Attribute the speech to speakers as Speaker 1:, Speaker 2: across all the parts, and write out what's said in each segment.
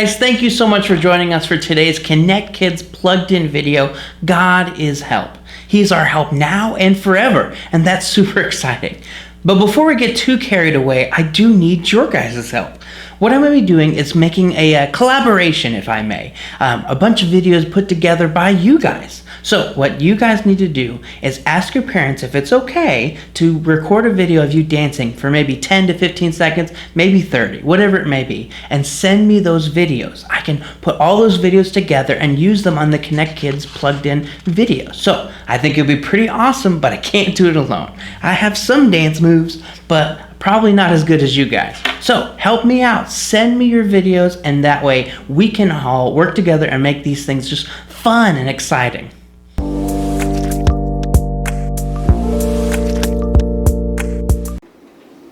Speaker 1: guys, thank you so much for joining us for today's Knect Kids Plugged In video. God is help. He's our help now and forever, and that's super exciting. But before we get too carried away, I do need your guys' help. What I'm going to be doing is making a collaboration, if I may. A bunch of videos put together by you guys. So what you guys need to do is ask your parents if it's okay to record a video of you dancing for maybe 10 to 15 seconds, maybe 30, whatever it may be, and send me those videos. I can put all those videos together and use them on the Knect Kids Plugged In video. So I think it'll be pretty awesome, but I can't do it alone. I have some dance moves, but probably not as good as you guys. So help me out, send me your videos, and that way we can all work together and make these things just fun and exciting.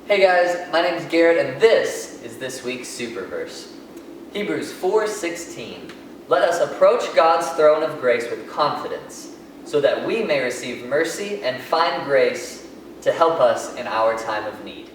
Speaker 2: Hey guys, my name is Garrett and this is this week's Superverse. Hebrews 4:16. Let us approach God's throne of grace with confidence, so that we may receive mercy and find grace to help us in our time of need.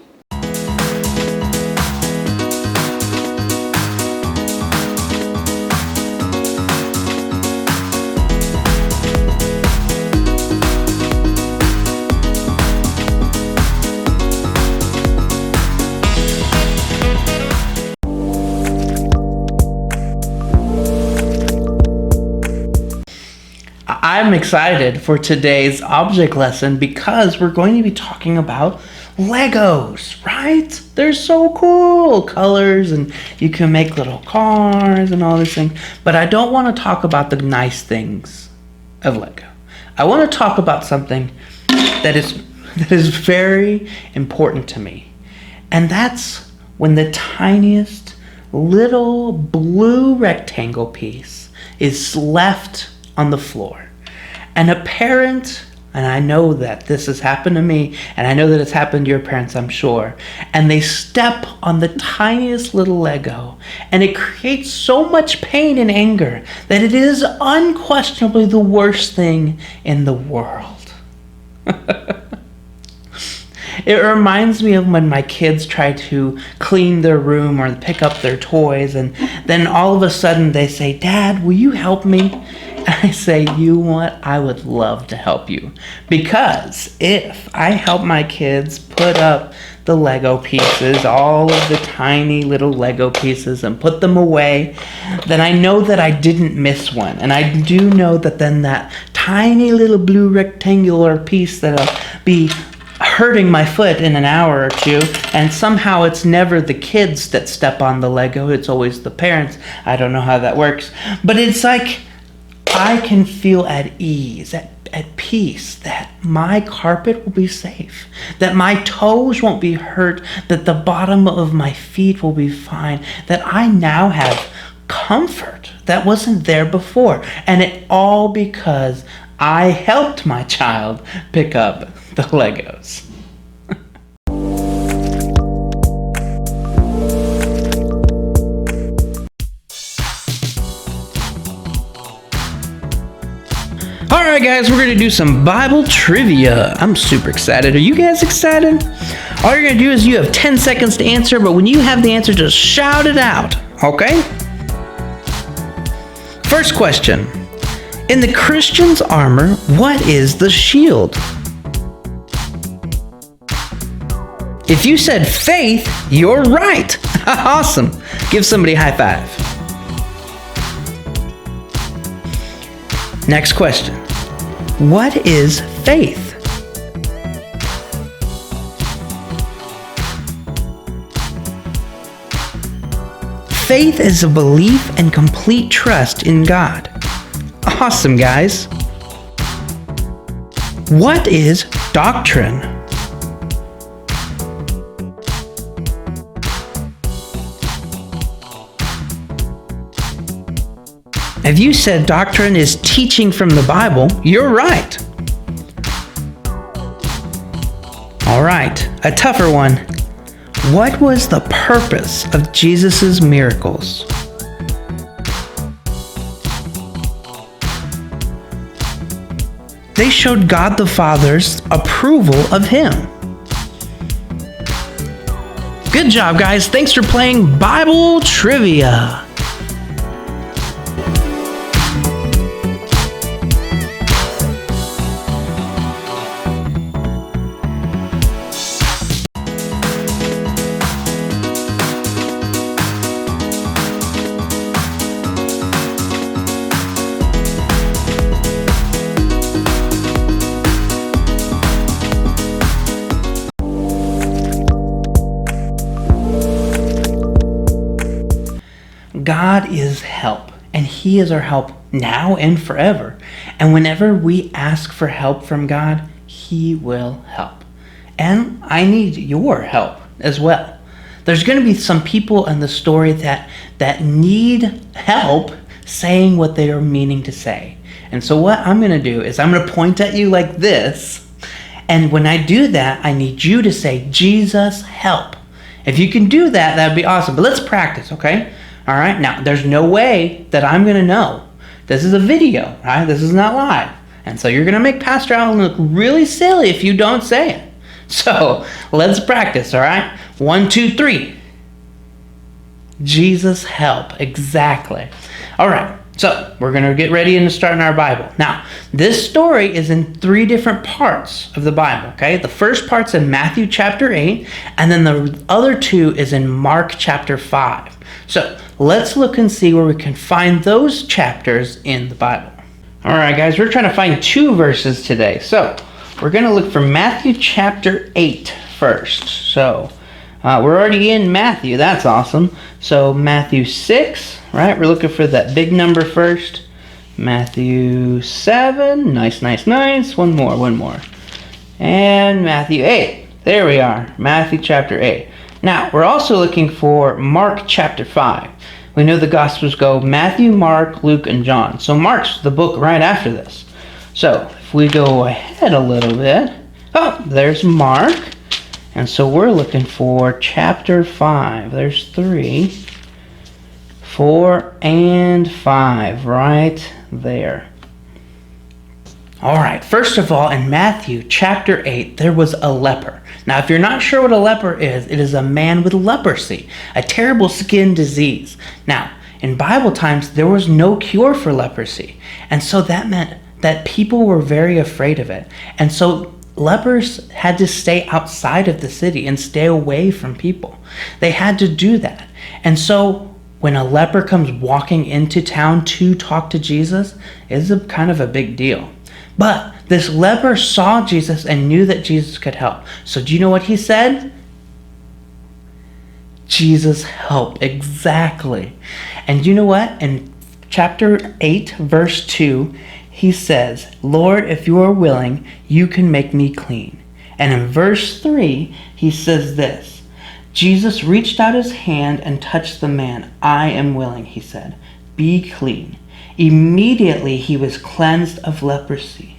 Speaker 1: I'm excited for today's object lesson because we're going to be talking about Legos, right? They're so cool, colors, and you can make little cars and all these things. But I don't want to talk about the nice things of Lego. I want to talk about something that is very important to me. And that's when the tiniest little blue rectangle piece is left on the floor. And a parent, and I know that this has happened to me, and I know that it's happened to your parents, I'm sure, and they step on the tiniest little Lego, and it creates so much pain and anger that it is unquestionably the worst thing in the world. It reminds me of when my kids try to clean their room or pick up their toys, and then all of a sudden they say, "Dad, will you help me?" I say, "You know what? I would love to help you." Because if I help my kids put up the Lego pieces, all of the tiny little Lego pieces, and put them away, then I know that I didn't miss one. And I do know that then that tiny little blue rectangular piece that'll be hurting my foot in an hour or two, and somehow it's never the kids that step on the Lego, it's always the parents. I don't know how that works. But it's like I can feel at ease, at peace, that my carpet will be safe, that my toes won't be hurt, that the bottom of my feet will be fine, that I now have comfort that wasn't there before. And it all because I helped my child pick up the Legos. Alright guys, we're going to do some Bible trivia. I'm super excited. Are you guys excited? All you're going to do is you have 10 seconds to answer, but when you have the answer, just shout it out, okay? First question. In the Christian's armor, what is the shield? If you said faith, you're right. Awesome. Give somebody a high five. Next question. What is faith? Faith is a belief and complete trust in God. Awesome, guys. What is doctrine? If you said doctrine is teaching from the Bible, you're right. All right, a tougher one. What was the purpose of Jesus' miracles? They showed God the Father's approval of him. Good job, guys. Thanks for playing Bible Trivia. God is help, and He is our help now and forever. And whenever we ask for help from God, He will help. And I need your help as well. There's going to be some people in the story that need help saying what they are meaning to say. And so what I'm going to do is I'm going to point at you like this. And when I do that, I need you to say, Jesus, help. If you can do that, that'd be awesome. But let's practice, okay? All right. Now, there's no way that I'm going to know. This is a video, right? This is not live. And so you're going to make Pastor Allen look really silly if you don't say it. So let's practice, all right? 1, 2, 3. Jesus, help. Exactly. All right. So we're going to get ready and start in our Bible. Now, this story is in 3 different parts of the Bible, okay? The first part's in Matthew chapter 8, and then the other 2 is in Mark chapter 5. So let's look and see where we can find those chapters in the Bible. All right, guys, we're trying to find 2 verses today. So we're going to look for Matthew chapter 8 first. So we're already in Matthew. That's awesome. So Matthew 6, right? We're looking for that big number first. Matthew 7. Nice, nice, nice. One more. And Matthew 8. There we are. Matthew chapter 8. Now, we're also looking for Mark chapter 5. We know the Gospels go Matthew, Mark, Luke, and John. So Mark's the book right after this. So if we go ahead a little bit. Oh, there's Mark. And so we're looking for chapter 5. There's 3, 4, and 5 right there. All right, first of all, in Matthew chapter 8, there was a leper. Now, if you're not sure what a leper is, it is a man with leprosy, a terrible skin disease. Now, in Bible times, there was no cure for leprosy. And so that meant that people were very afraid of it. And so lepers had to stay outside of the city and stay away from people. They had to do that. And so when a leper comes walking into town to talk to Jesus, it's a kind of a big deal. But this leper saw Jesus and knew that Jesus could help. So do you know what he said? Jesus, help. Exactly. And you know what? In chapter 8, verse 2, he says, Lord, if you are willing, you can make me clean. And in verse 3, he says this, Jesus reached out his hand and touched the man. I am willing, he said. Be clean. Immediately he was cleansed of leprosy.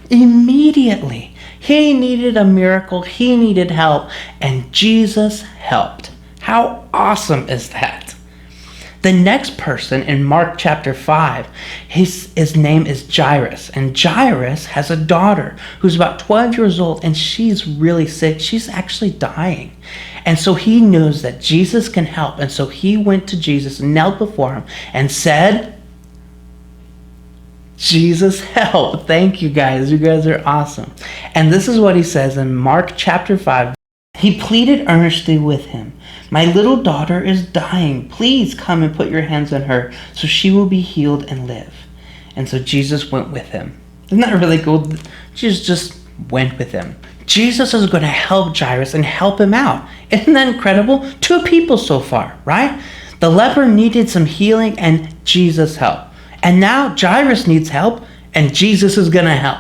Speaker 1: Immediately. He needed a miracle. He needed help. And Jesus helped. How awesome is that? The next person in Mark chapter 5, his name is Jairus. And Jairus has a daughter who's about 12 years old, and she's really sick. She's actually dying. And so he knows that Jesus can help. And so he went to Jesus, knelt before him, and said, Jesus, help. Thank you, guys. You guys are awesome. And this is what he says in Mark chapter 5. He pleaded earnestly with him. My little daughter is dying. Please come and put your hands on her so she will be healed and live. And so Jesus went with him. Isn't that really cool? Jesus just went with him. Jesus is going to help Jairus and help him out. Isn't that incredible? 2 people so far, right? The leper needed some healing and Jesus helped. And now Jairus needs help and Jesus is going to help.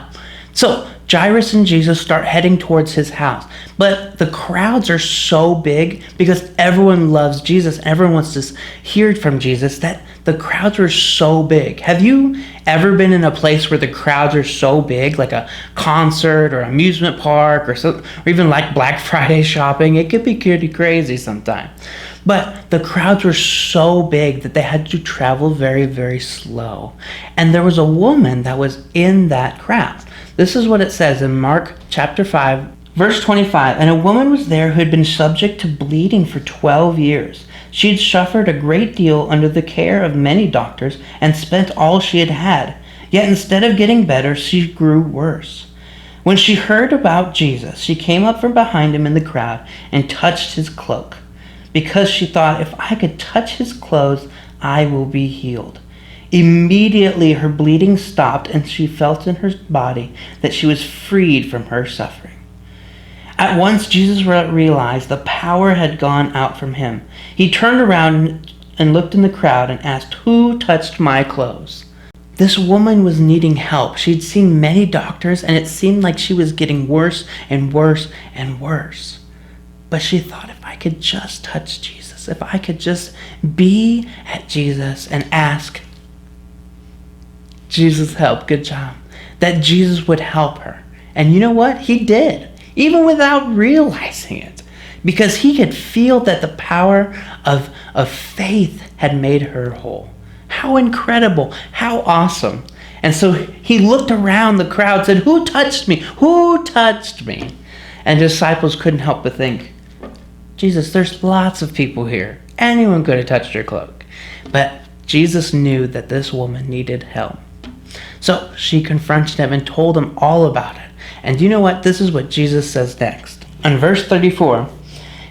Speaker 1: So Jairus and Jesus start heading towards his house. But the crowds are so big because everyone loves Jesus. Everyone wants to hear from Jesus that the crowds are so big. Have you ever been in a place where the crowds are so big, like a concert or amusement park or even like Black Friday shopping? It could be pretty crazy sometimes. But the crowds were so big that they had to travel very, very slow. And there was a woman that was in that crowd. This is what it says in Mark chapter 5, verse 25. And a woman was there who had been subject to bleeding for 12 years. She had suffered a great deal under the care of many doctors and spent all she had had. Yet instead of getting better, she grew worse. When she heard about Jesus, she came up from behind him in the crowd and touched his cloak, because she thought, if I could touch his clothes, I will be healed. Immediately her bleeding stopped, and she felt in her body that she was freed from her suffering. At once Jesus realized the power had gone out from him. He turned around and looked in the crowd and asked, "Who touched my clothes?" This woman was needing help. She'd seen many doctors, and it seemed like she was getting worse and worse and worse. But she thought, if I could just touch Jesus, if I could just be at Jesus and ask, "Jesus, help," good job, that Jesus would help her. And you know what? He did, even without realizing it, because he could feel that the power of faith had made her whole. How incredible, how awesome. And so he looked around the crowd and said, "Who touched me? Who touched me?" And the disciples couldn't help but think, Jesus, there's lots of people here. Anyone could have touched your cloak. But Jesus knew that this woman needed help. So she confronted him and told him all about it. And you know what? This is what Jesus says next. In verse 34,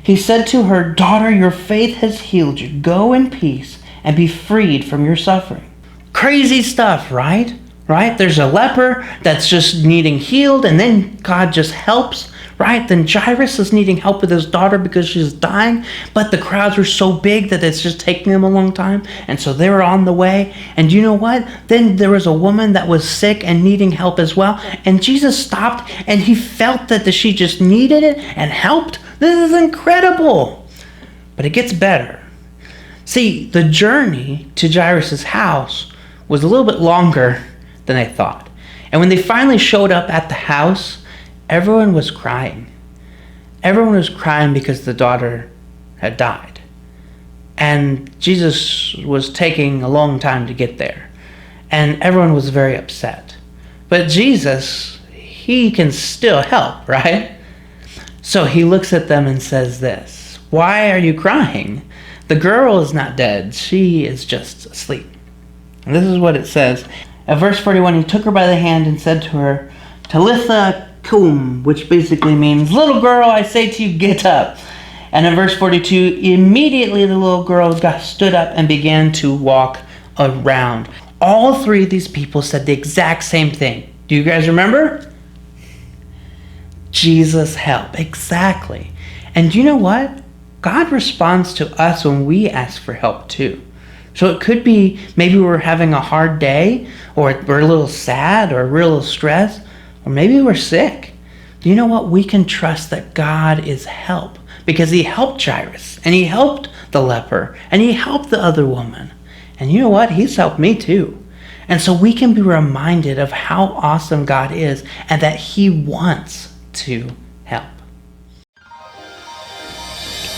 Speaker 1: he said to her, "Daughter, your faith has healed you. Go in peace and be freed from your suffering." Crazy stuff, right? Right? There's a leper that's just needing healed, and then God just helps, right? Then Jairus is needing help with his daughter because she's dying, but the crowds were so big that it's just taking them a long time, and so they were on the way. And you know what? Then there was a woman that was sick and needing help as well, and Jesus stopped, and he felt that she just needed it and helped. This is incredible. But it gets better. See, the journey to Jairus' house was a little bit longer than they thought. And when they finally showed up at the house, everyone was crying. Everyone was crying because the daughter had died. And Jesus was taking a long time to get there. And everyone was very upset. But Jesus, he can still help, right? So he looks at them and says this, "Why are you crying? The girl is not dead. She is just asleep." And this is what it says. At verse 41, he took her by the hand and said to her, "Talitha cum," which basically means, "Little girl, I say to you, get up." And in verse 42, immediately the little girl stood up and began to walk around. All three of these people said the exact same thing. Do you guys remember? Jesus help. Exactly. And you know what? God responds to us when we ask for help too. So it could be maybe we're having a hard day, or we're a little sad, or we're a little stressed, or maybe we're sick. Do you know what? We can trust that God is help, because he helped Jairus, and he helped the leper, and he helped the other woman. And you know what? He's helped me too. And so we can be reminded of how awesome God is, and that he wants to help.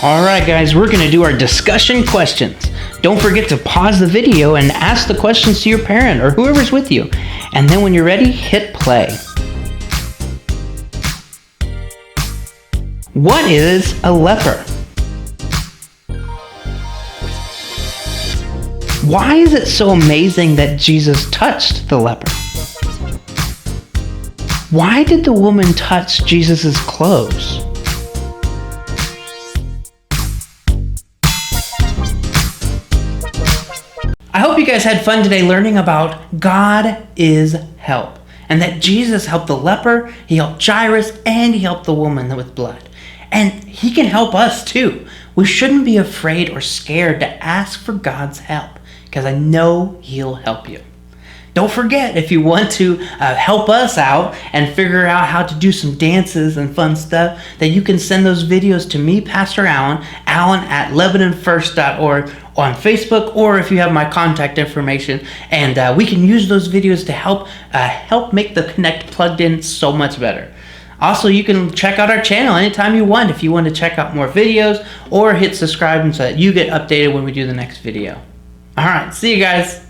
Speaker 1: All right, guys, we're going to do our discussion questions. Don't forget to pause the video and ask the questions to your parent or whoever's with you. And then when you're ready, hit play. What is a leper? Why is it so amazing that Jesus touched the leper? Why did the woman touch Jesus' clothes? I hope you guys had fun today learning about God is help, and that Jesus helped the leper, he helped Jairus, and he helped the woman with blood. And he can help us too. We shouldn't be afraid or scared to ask for God's help, because I know he'll help you. Don't forget, if you want to help us out and figure out how to do some dances and fun stuff, that you can send those videos to me, Pastor Allen at LebanonFirst.org, on Facebook, or if you have my contact information, and we can use those videos to help make the Knect Plugged In so much better. Also, you can check out our channel anytime you want if you want to check out more videos, or hit subscribe so that you get updated when we do the next video. All right, see you guys.